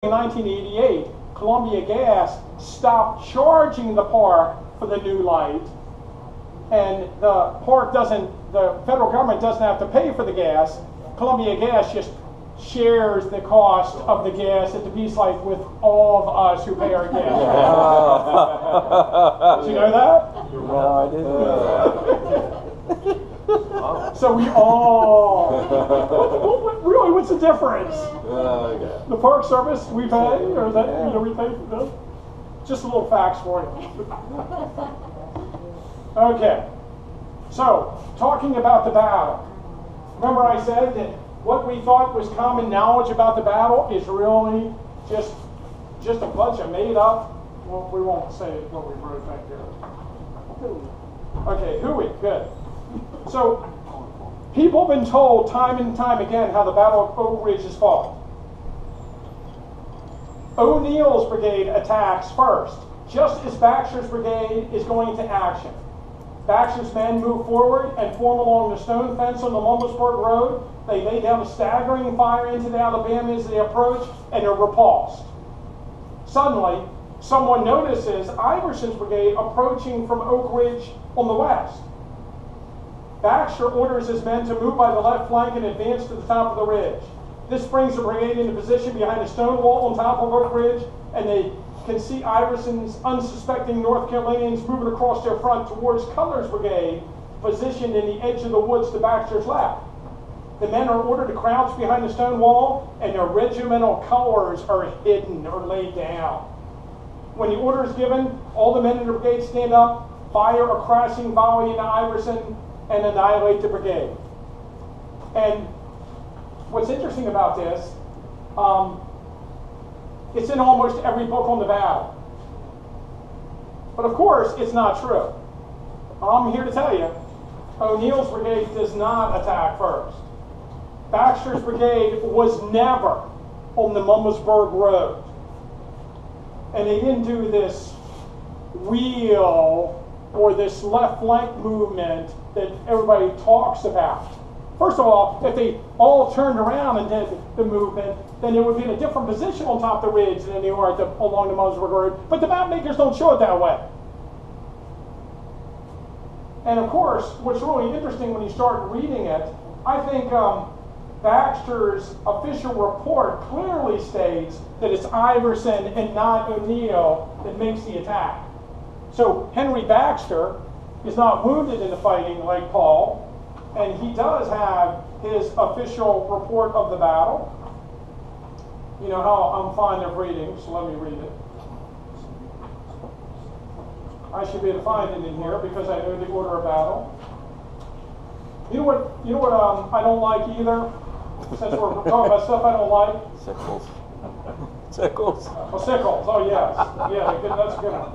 in 1988, Columbia Gas stopped charging the park for the new light, and the federal government doesn't have to pay for the gas. Columbia Gas just shares the cost of the gas at the Peace Light with all of us who pay our gas. Did you know that? No, I didn't. So we all, really, what's the difference? The Park Service we pay, or that we pay for this? Just a little facts for you. Okay, so talking about the battle. Remember I said that what we thought was common knowledge about the battle is really just a bunch of made up. Well, we won't say what we wrote back there. Okay, hooey, good. So, people have been told time and time again how the Battle of Oak Ridge is fought. O'Neill's brigade attacks first, just as Baxter's brigade is going to action. Baxter's men move forward and form along the stone fence on the Mumblesburg Road. They lay down a staggering fire into the Alabama as they approach, and they're repulsed. Suddenly, someone notices Iverson's brigade approaching from Oak Ridge on the west. Baxter orders his men to move by the left flank and advance to the top of the ridge. This brings the brigade into position behind a stone wall on top of Oak Ridge, and they can see Iverson's unsuspecting North Carolinians moving across their front towards Cutler's brigade, positioned in the edge of the woods to Baxter's left. The men are ordered to crouch behind the stone wall, and their regimental colors are hidden or laid down. When the order is given, all the men in the brigade stand up, fire a crashing volley into Iverson, and annihilate the brigade. And what's interesting about this, it's in almost every book on the battle. But of course, it's not true. I'm here to tell you, O'Neill's brigade does not attack first. Baxter's brigade was never on the Mumblesburg Road. And they didn't do this wheel or this left flank movement that everybody talks about. First of all, if they all turned around and did the movement, then they would be in a different position on top of the ridge than they are along the Mumblesburg Road. But the map makers don't show it that way. And of course, what's really interesting when you start reading it, I think Baxter's official report clearly states that it's Iverson and not O'Neill that makes the attack. So Henry Baxter is not wounded in the fighting like Paul, and he does have his official report of the battle. You know how I'm fond of reading, so let me read it. I should be able to find it in here because I know the order of battle. You know what I don't like either? Since we're talking about stuff I don't like? Sickles. Sickles. Oh, Sickles. Oh, yes. Yeah, that's a good one.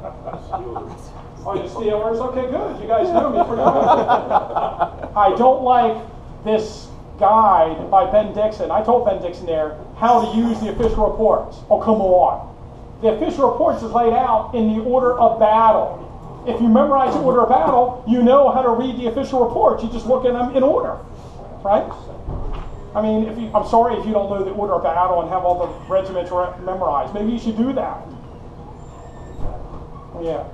Oh, the Steelers? Okay, good. You guys know me pretty well. I don't like this guide by Ben Dixon. I told Ben Dixon there how to use the official reports. Oh, come on. The official reports is laid out in the order of battle. If you memorize the order of battle, you know how to read the official reports. You just look at them in order, right? I mean, I'm sorry if you don't know the order of battle and have all the regiments memorized. Maybe you should do that. Yeah,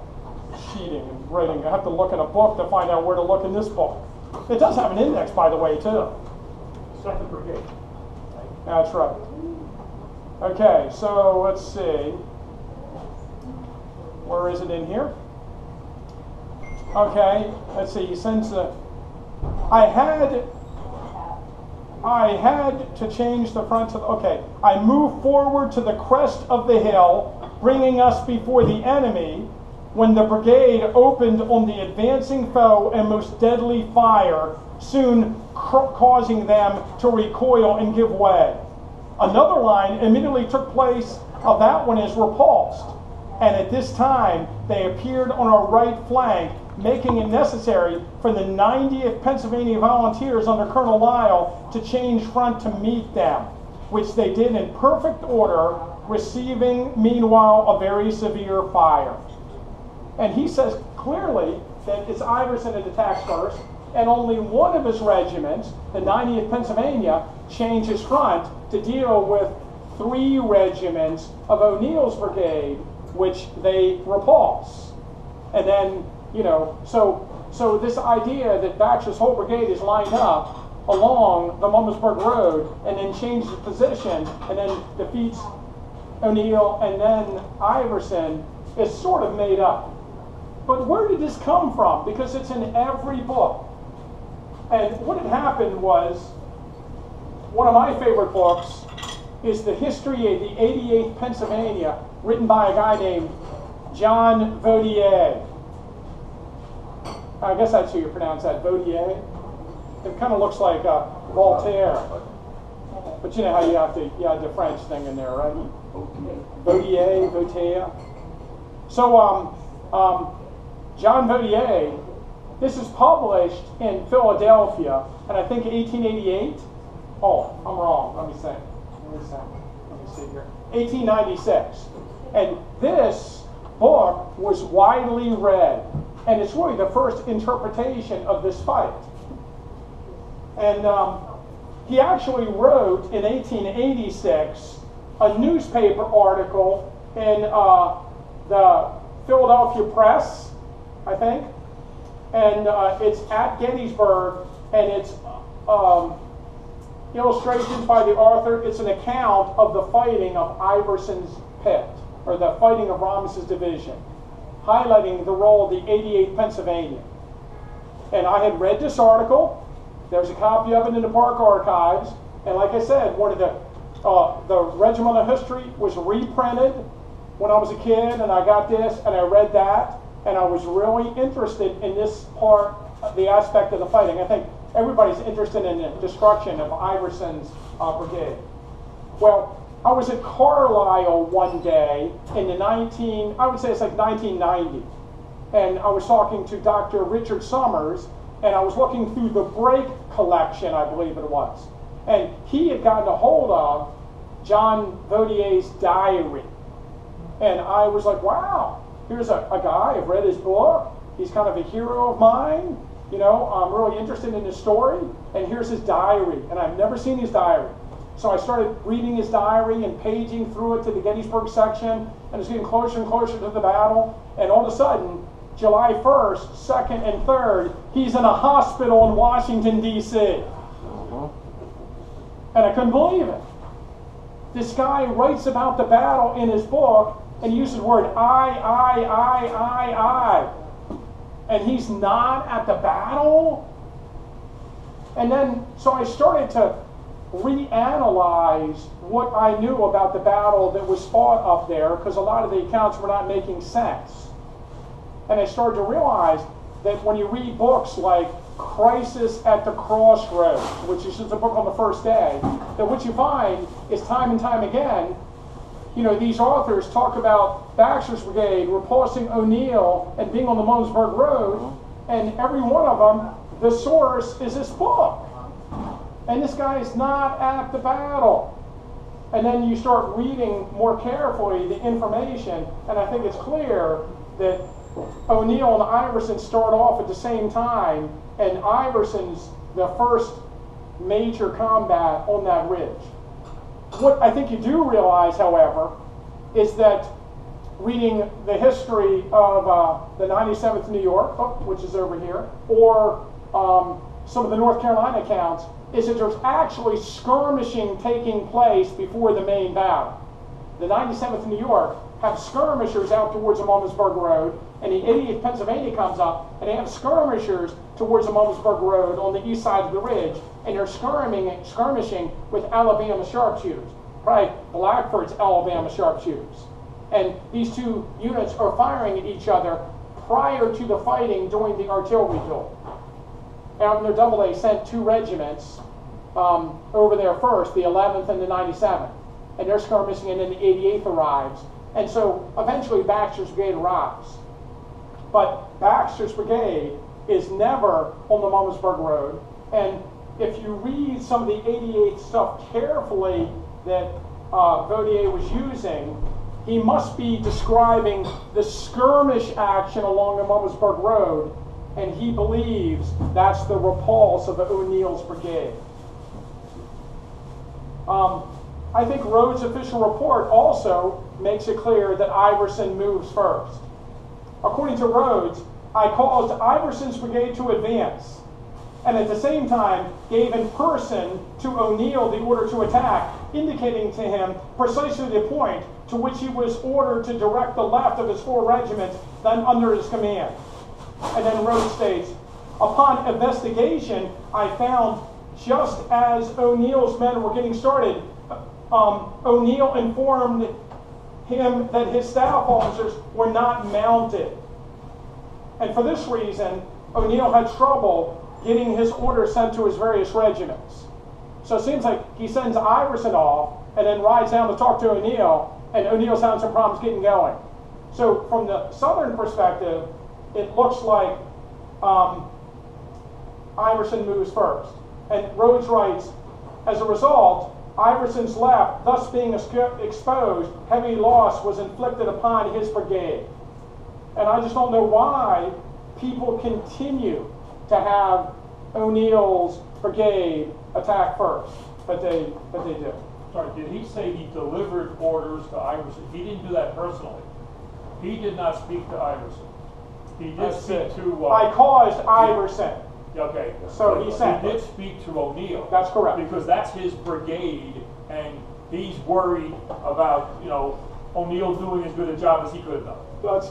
cheating and writing. I have to look in a book to find out where to look in this book. It does have an index, by the way, too. 2nd Brigade. That's right. Okay, so let's see. Where is it in here? Okay, let's see. He sends the. I had to change the front of. Okay, I moved forward to the crest of the hill, bringing us before the enemy, when the brigade opened on the advancing foe a most deadly fire, soon causing them to recoil and give way. Another line immediately took place of that one is repulsed, and at this time they appeared on our right flank, making it necessary for the 90th Pennsylvania Volunteers under Colonel Lyle to change front to meet them, which they did in perfect order, receiving meanwhile a very severe fire. And he says clearly that it's Iverson that attacks first, and only one of his regiments, the 90th Pennsylvania, changes front to deal with 3 regiments of O'Neill's brigade, which they repulse. And then, you know, so this idea that Baxter's whole brigade is lined up along the Mummersburg Road and then changes position and then defeats O'Neill and then Iverson is sort of made up. But where did this come from? Because it's in every book. And what had happened was, one of my favorite books is The History of the 88th Pennsylvania, written by a guy named John Vaudier. I guess that's how you pronounce that, Vaudier. It kind of looks like Voltaire. But you know how you have the French thing in there, right? Vaudier, Voltaire. So John Vaudier, this is published in Philadelphia, and I think 1888. Oh, I'm wrong. Let me see here. 1896. And this book was widely read, and it's really the first interpretation of this fight. And he actually wrote in 1886 a newspaper article in the Philadelphia Press, I think, and it's at Gettysburg, and it's illustrations by the author. It's an account of the fighting of Iverson's pit, or the fighting of Rames's division, highlighting the role of the 88th Pennsylvania. And I had read this article. There's a copy of it in the Park Archives, and like I said, one of the regimental history was reprinted when I was a kid, and I got this, and I read that, and I was really interested in this part, the aspect of the fighting. I think everybody's interested in the destruction of Iverson's brigade. Well, I was at Carlisle one day in the I would say it's like 1990, and I was talking to Dr. Richard Summers, and I was looking through the Brake collection, I believe it was, and he had gotten a hold of John Vaudier's diary. And I was like, wow, here's a guy, I've read his book, he's kind of a hero of mine, you know, I'm really interested in his story, and here's his diary, and I've never seen his diary. So I started reading his diary and paging through it to the Gettysburg section, and it's getting closer and closer to the battle, and all of a sudden, July 1st, 2nd, and 3rd, he's in a hospital in Washington, D.C. And I couldn't believe it. This guy writes about the battle in his book, and uses the word I. And he's not at the battle? And then, so I started to reanalyze what I knew about the battle that was fought up there, because a lot of the accounts were not making sense. And I started to realize that when you read books like Crisis at the Crossroads, which is just a book on the first day, that what you find is time and time again, you know, these authors talk about Baxter's brigade repulsing O'Neill and being on the Mummersburg Road, and every one of them, the source is this book. And this guy is not at the battle. And then you start reading more carefully the information, and I think it's clear that O'Neill and Iverson start off at the same time, and Iverson's the first major combat on that ridge. What I think you do realize, however, is that reading the history of the 97th New York, which is over here, or some of the North Carolina accounts, is that there's actually skirmishing taking place before the main battle. The 97th New York have skirmishers out towards the Mummersburg Road, and the 88th Pennsylvania comes up, and they have skirmishers towards the Mummersburg Road on the east side of the ridge, and they're skirmishing with Alabama sharpshooters, probably Blackford's Alabama sharpshooters. And these two units are firing at each other prior to the fighting during the artillery duel. Abner Doubleday sent 2 regiments over there first, the 11th and the 97th, and they're skirmishing, and then the 88th arrives. And so eventually Baxter's brigade arrives. But Baxter's brigade is never on the Mummersburg Road, and if you read some of the 88th stuff carefully that Vaudier was using, he must be describing the skirmish action along the Mummersburg Road, and he believes that's the repulse of O'Neill's brigade. I think Rhodes' official report also makes it clear that Iverson moves first. According to Rhodes, I caused Iverson's brigade to advance, and at the same time gave in person to O'Neill the order to attack, indicating to him precisely the point to which he was ordered to direct the left of his 4 regiments then under his command. And then Rhodes states, upon investigation, I found just as O'Neill's men were getting started, O'Neill informed him that his staff officers were not mounted. And for this reason, O'Neill had trouble getting his orders sent to his various regiments. So it seems like he sends Iverson off and then rides down to talk to O'Neill, and O'Neill's having some problems getting going. So from the Southern perspective, it looks like Iverson moves first. And Rhodes writes, as a result, Iverson's left, thus being exposed, heavy loss was inflicted upon his brigade. And I just don't know why people continue to have O'Neill's brigade attack first, but they do. Sorry, did he say he delivered orders to Iverson? He didn't do that personally. He did not speak to Iverson. He did speak to... I caused Iverson. Okay. So he sent. He did speak to O'Neill. That's correct. Because that's his brigade, and he's worried about, O'Neill doing as good a job as he could have done. That's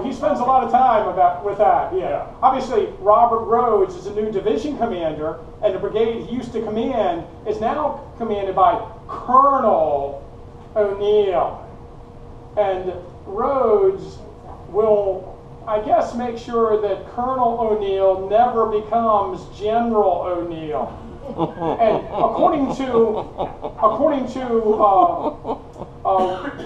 he spends a lot of time with that. Yeah. Obviously, Robert Rhodes is a new division commander, and the brigade he used to command is now commanded by Colonel O'Neill. And Rhodes will, I guess, make sure that Colonel O'Neill never becomes General O'Neill. And according to Robert